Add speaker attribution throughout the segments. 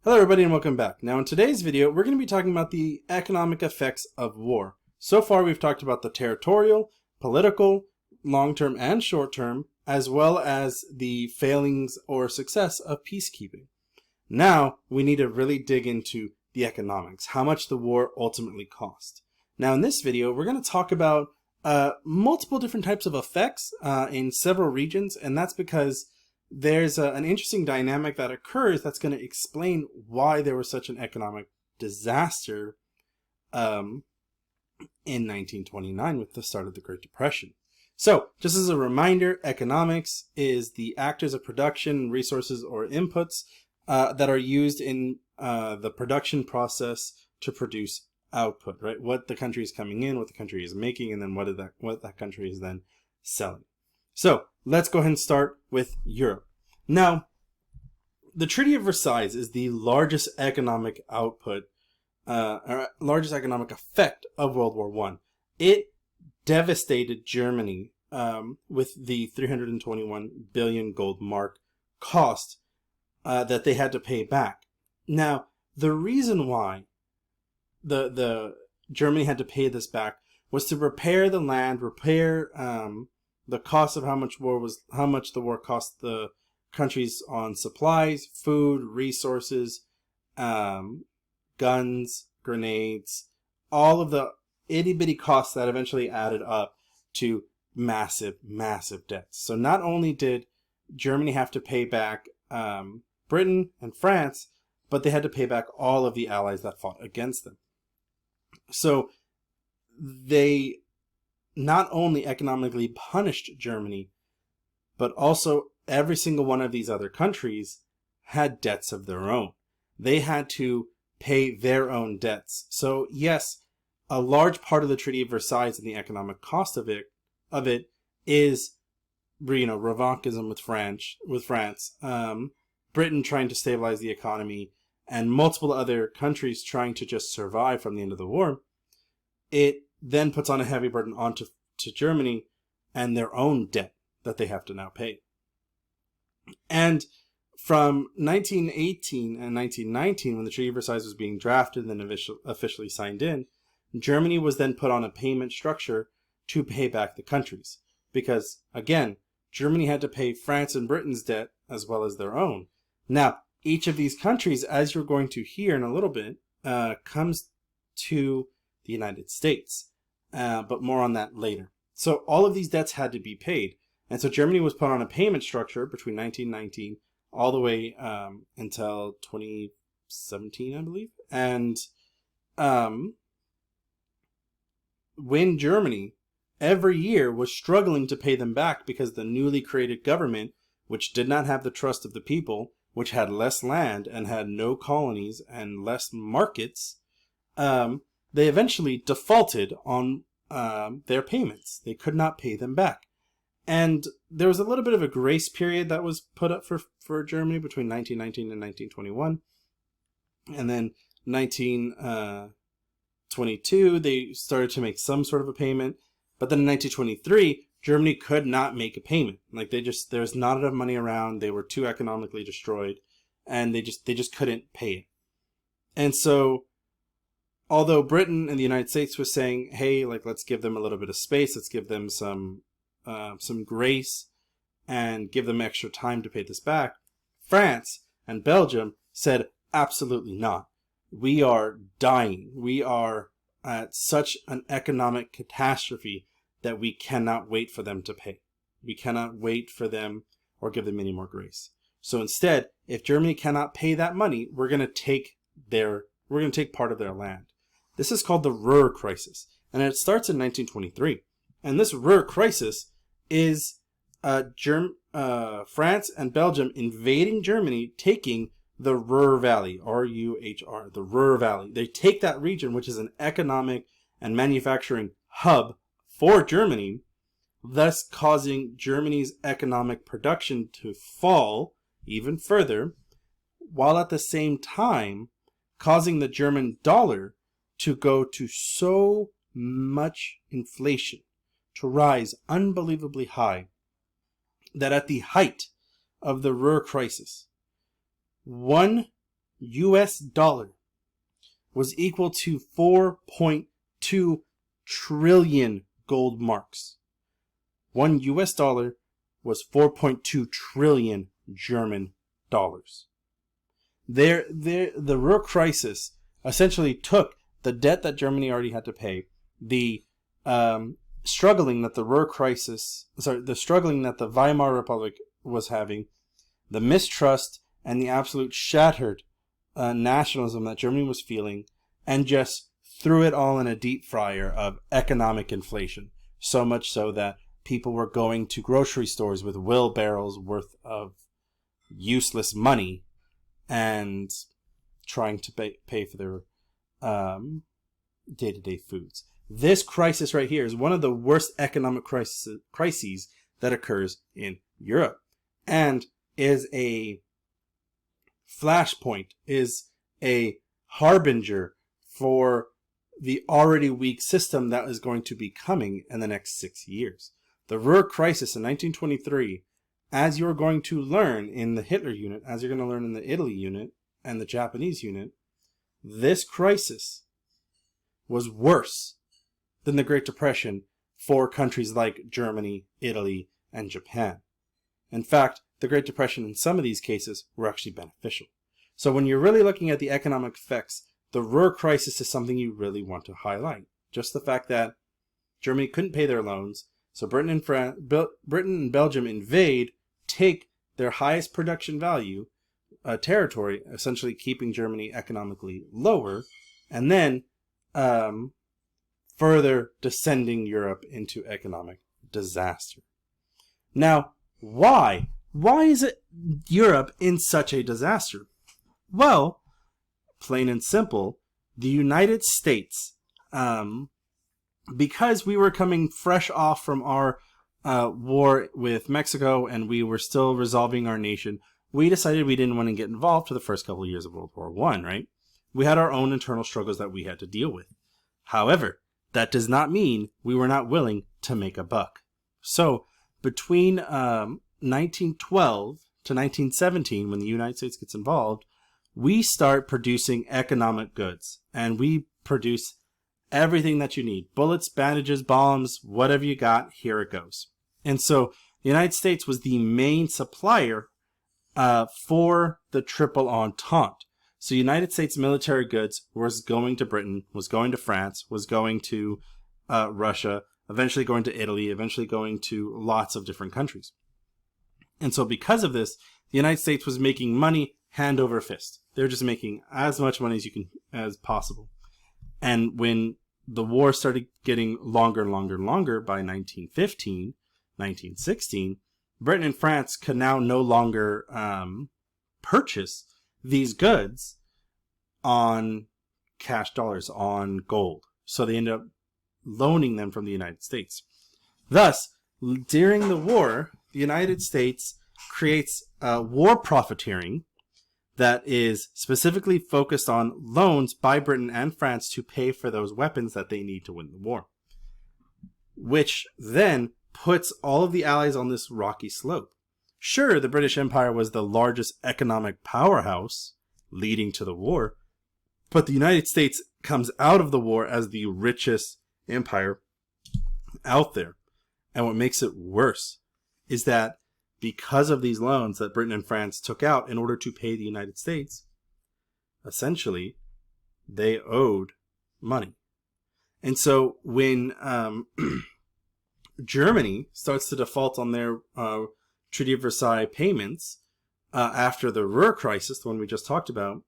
Speaker 1: Hello everybody and welcome back. Now in today's video we're going to be talking about the economic effects of war. So far we've talked about the territorial, political, long-term and short-term, as well as the failings or success of peacekeeping. Now we need to really dig into the economics, how much the war ultimately cost. Now in this video we're going to talk about multiple different types of effects in several regions, and that's because there's an interesting dynamic that occurs that's going to explain why there was such an economic disaster in 1929 with the start of the Great Depression. So, just as a reminder, economics is the actors of production, resources, or inputs that are used in the production process to produce output, right? What the country is coming in, what the country is making, and then what that country is then selling. So, let's go ahead and start with Europe. Now, the Treaty of Versailles is the largest economic output, or largest economic effect of World War I. It devastated Germany with the 321 billion gold mark cost that they had to pay back. Now, the reason why the Germany had to pay this back was to repair the land, repair the cost of how much the war cost the countries on supplies, food, resources, guns, grenades, all of the itty-bitty costs that eventually added up to massive, massive debts. So not only did Germany have to pay back Britain and France, but they had to pay back all of the allies that fought against them. So they not only economically punished Germany, but also every single one of these other countries had debts of their own. They had to pay their own debts. So yes, a large part of the Treaty of Versailles and the economic cost of it is, revanchism with France, Britain trying to stabilize the economy, and multiple other countries trying to just survive from the end of the war. It then puts on a heavy burden onto Germany and their own debt that they have to now pay. And from 1918 and 1919, when the Treaty of Versailles was being drafted and then officially signed in, Germany was then put on a payment structure to pay back the countries. Because, again, Germany had to pay France and Britain's debt as well as their own. Now, each of these countries, as you're going to hear in a little bit, comes to the United States. But more on that later. So all of these debts had to be paid. And so Germany was put on a payment structure between 1919 all the way until 2017, I believe. And when Germany every year was struggling to pay them back because the newly created government, which did not have the trust of the people, which had less land and had no colonies and less markets, they eventually defaulted on their payments. They could not pay them back. And there was a little bit of a grace period that was put up for Germany between 1919 and 1921. And then 1922, they started to make some sort of a payment. But then in 1923, Germany could not make a payment. Like there was not enough money around. They were too economically destroyed, and they just couldn't pay it. And so, although Britain and the United States was saying, hey, let's give them a little bit of space, let's give them some grace and give them extra time to pay this back, France and Belgium said, absolutely not. We are dying. We are at such an economic catastrophe that we cannot wait for them to pay. We cannot wait for them or give them any more grace. So instead, if Germany cannot pay that money, we're going to take part of their land. This is called the Ruhr Crisis, and it starts in 1923. And this Ruhr Crisis is France and Belgium invading Germany, taking the Ruhr Valley, R-U-H-R, the Ruhr Valley. They take that region, which is an economic and manufacturing hub for Germany, thus causing Germany's economic production to fall even further, while at the same time causing the German dollar to go to so much inflation, to rise unbelievably high, that at the height of the Ruhr Crisis, 1 US dollar was equal to 4.2 trillion gold marks. 1 US dollar was 4.2 trillion German dollars. The Ruhr Crisis essentially took the debt that Germany already had to pay, the struggling that the Weimar Republic was having, the mistrust and the absolute shattered nationalism that Germany was feeling, and just threw it all in a deep fryer of economic inflation. So much so that people were going to grocery stores with wheelbarrows worth of useless money and trying to pay for their day-to-day foods. This crisis right here is one of the worst economic crises that occurs in Europe, and is a flashpoint, is a harbinger for the already weak system that is going to be coming in the next 6 years. The Ruhr Crisis in 1923, as you're going to learn in the Hitler unit, as you're going to learn in the Italy unit and the Japanese unit, this crisis was worse than the Great Depression for countries like Germany, Italy, and Japan. In fact, the Great Depression in some of these cases were actually beneficial. So when you're really looking at the economic effects, the Ruhr Crisis is something you really want to highlight. Just the fact that Germany couldn't pay their loans, so Britain and Belgium invade, take their highest production value territory, essentially keeping Germany economically lower, and then further descending Europe into economic disaster. Now, why? Why is it Europe in such a disaster? Well, plain and simple, the United States, because we were coming fresh off from our war with Mexico and we were still resolving our nation, we decided we didn't want to get involved for the first couple of years of World War I, right? We had our own internal struggles that we had to deal with. However, that does not mean we were not willing to make a buck. So, between 1912 to 1917, when the United States gets involved, we start producing economic goods, and we produce everything that you need. Bullets, bandages, bombs, whatever you got, here it goes. And so the United States was the main supplier for the Triple Entente. So United States military goods was going to Britain, was going to France, was going to Russia, eventually going to Italy, eventually going to lots of different countries. And so because of this, the United States was making money hand over fist. They're just making as much money as possible. And when the war started getting longer and longer and longer by 1915, 1916, Britain and France could now no longer purchase these goods on cash dollars, on gold. So they ended up loaning them from the United States. Thus, during the war, the United States creates war profiteering that is specifically focused on loans by Britain and France to pay for those weapons that they need to win the war, which then puts all of the Allies on this rocky slope. Sure, the British Empire was the largest economic powerhouse leading to the war, but the United States comes out of the war as the richest empire out there. And what makes it worse is that because of these loans that Britain and France took out in order to pay the United States, essentially, they owed money. And so when Germany starts to default on their Treaty of Versailles payments after the Ruhr Crisis, the one we just talked about,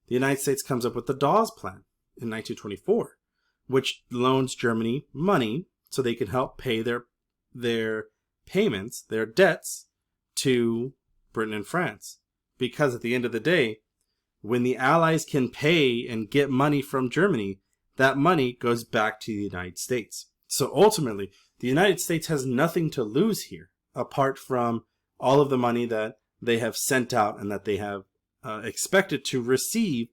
Speaker 1: the United States comes up with the Dawes Plan in 1924, which loans Germany money so they can help pay their payments, their debts, to Britain and France. Because at the end of the day, when the Allies can pay and get money from Germany, that money goes back to the United States. So ultimately, the United States has nothing to lose here, apart from all of the money that they have sent out and that they have expected to receive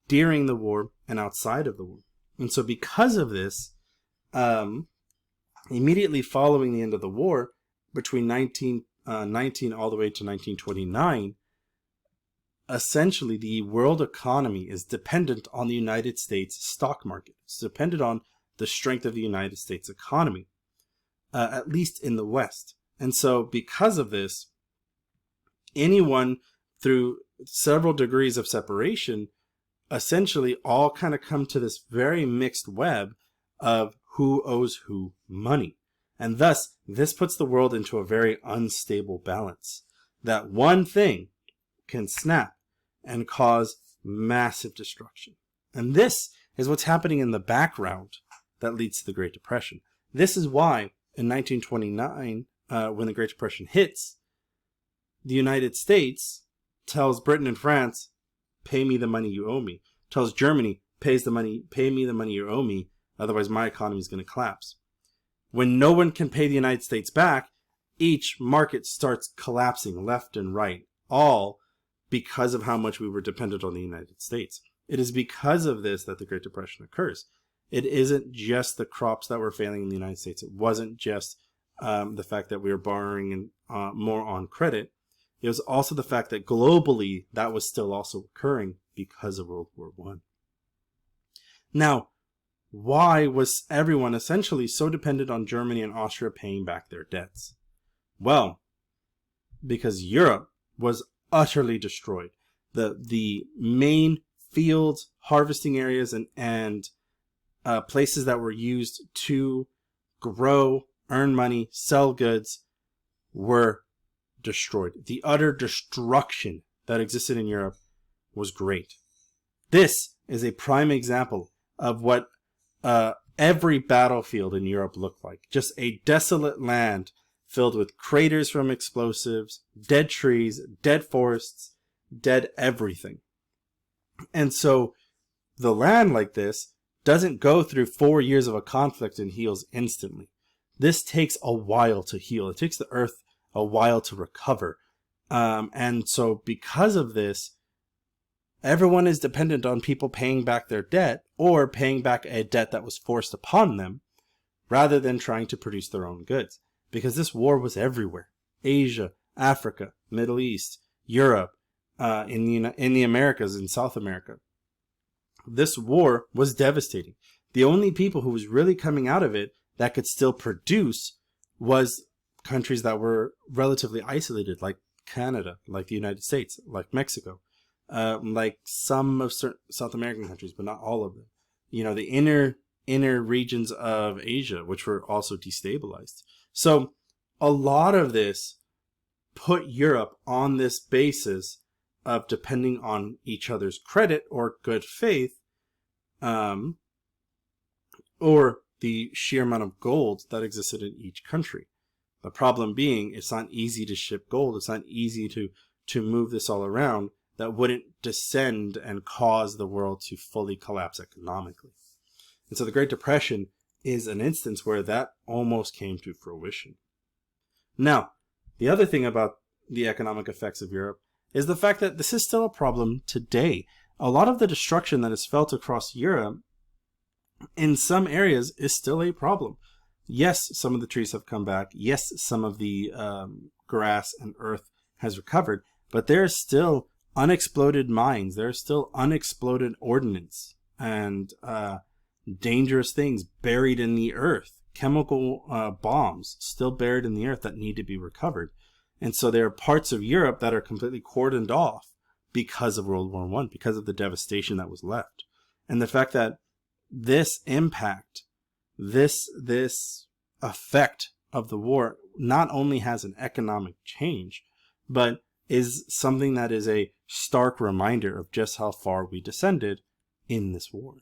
Speaker 1: during the war and outside of the war. And so because of this, immediately following the end of the war, between 1919 all the way to 1929, essentially the world economy is dependent on the United States stock market. It's dependent on the strength of the United States economy, at least in the West. And so because of this, anyone through several degrees of separation essentially all kind of come to this very mixed web of who owes who money. And thus, this puts the world into a very unstable balance. That one thing can snap and cause massive destruction. And this is what's happening in the background that leads to the Great Depression. This is why in 1929, when the Great Depression hits, the United States tells Britain and France, pay me the money you owe me. Tells Germany, pay me the money you owe me, otherwise my economy is going to collapse. When no one can pay the United States back, each market starts collapsing left and right, all because of how much we were dependent on the United States. It is because of this that the Great Depression occurs. It isn't just the crops that were failing in the United States. It wasn't just the fact that we were borrowing more on credit. It was also the fact that globally that was still also occurring because of World War I. Now, why was everyone essentially so dependent on Germany and Austria paying back their debts? Well, because Europe was utterly destroyed. The main fields, harvesting areas, and places that were used to grow, earn money, sell goods were destroyed. The utter destruction that existed in Europe was great. This is a prime example of what every battlefield in Europe looked like. Just a desolate land filled with craters from explosives, dead trees, dead forests, dead everything. And so the land like this doesn't go through 4 years of a conflict and heals instantly. This takes a while to heal. It takes the earth a while to recover. And so because of this, everyone is dependent on people paying back their debt or paying back a debt that was forced upon them rather than trying to produce their own goods. Because this war was everywhere. Asia, Africa, Middle East, Europe, in the Americas, in South America. This war was devastating. The only people who was really coming out of it that could still produce was countries that were relatively isolated, like Canada, like the United States, like Mexico, like some of certain South American countries, but not all of them. You know, the inner regions of Asia, which were also destabilized. So a lot of this put Europe on this basis of depending on each other's credit or good faith, or the sheer amount of gold that existed in each country. The problem being, it's not easy to ship gold. It's not easy to move this all around that wouldn't descend and cause the world to fully collapse economically. And so the Great Depression is an instance where that almost came to fruition. Now, the other thing about the economic effects of Europe is the fact that this is still a problem today. A lot of the destruction that is felt across Europe in some areas is still a problem. Yes, some of the trees have come back. Yes, some of the grass and earth has recovered, but there are still unexploded mines. There are still unexploded ordnance and dangerous things buried in the earth. Chemical bombs still buried in the earth that need to be recovered. And so there are parts of Europe that are completely cordoned off because of World War I, because of the devastation that was left. And the fact that this impact, this effect of the war not only has an economic change, but is something that is a stark reminder of just how far we descended in this war.